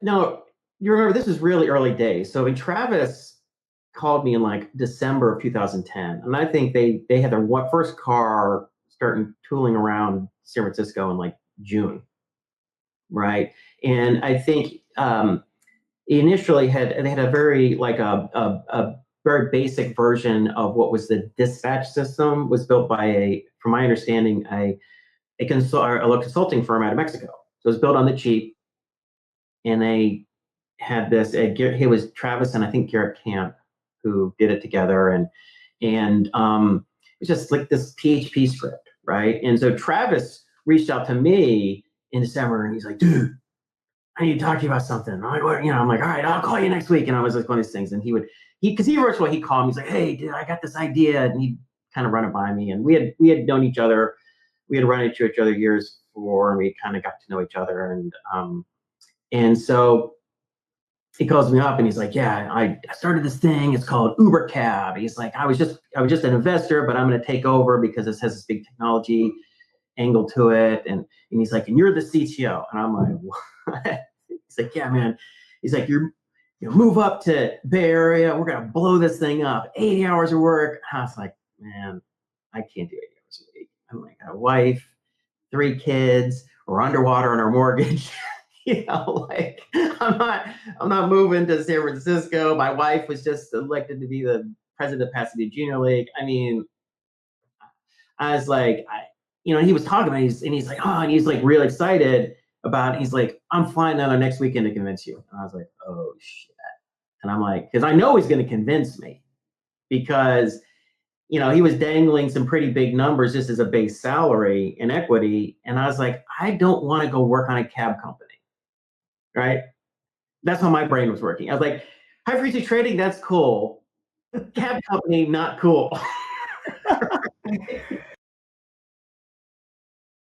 No, you remember this was really early days. So when Travis called me in like December of 2010, and I think they had their first car starting tooling around San Francisco in like June, right? And I think initially they had a very like a very basic version of what was the dispatch system was built by from my understanding, a consulting firm out of Mexico. So it was built on the cheap, and they had this. It was Travis and I think Garrett Camp who did it together, and it was just like this PHP script, right? And so Travis reached out to me in December, and he's like, "Dude, I need to talk to you about something." I'm like, "What?" I'm like, "All right, I'll call you next week." And I was like one of these things, and because he works well, he called me. He's like, "Hey, dude, I got this idea," and he kind of run it by me, and we had known each other. We had run into each other years before, and we kind of got to know each other, and so he calls me up and he's like, "Yeah, I started this thing. It's called Uber Cab." He's like, I was just an investor, but I'm going to take over because this has this big technology angle to it." And he's like, "And you're the CTO." And I'm like, "What?" He's like, "Yeah, man." He's like, you move up to Bay Area. We're going to blow this thing up. 80 hours of work." And I was like, "Man, I can't do 80 hours a week. I'm like, I got a wife, 3 kids. We're underwater on our mortgage." Like I'm not moving to San Francisco. My wife was just elected to be the president of Pasadena Junior League. I mean, I was like, he was talking about it, and he's like, "Oh," and he's like real excited about it. He's like, "I'm flying down there next weekend to convince you." And I was like, "Oh shit." And I'm like, because I know he's going to convince me because he was dangling some pretty big numbers just as a base salary and equity. And I was like, I don't want to go work on a cab company, right? That's how my brain was working. I was like, high frequency trading, that's cool. Cab company, not cool.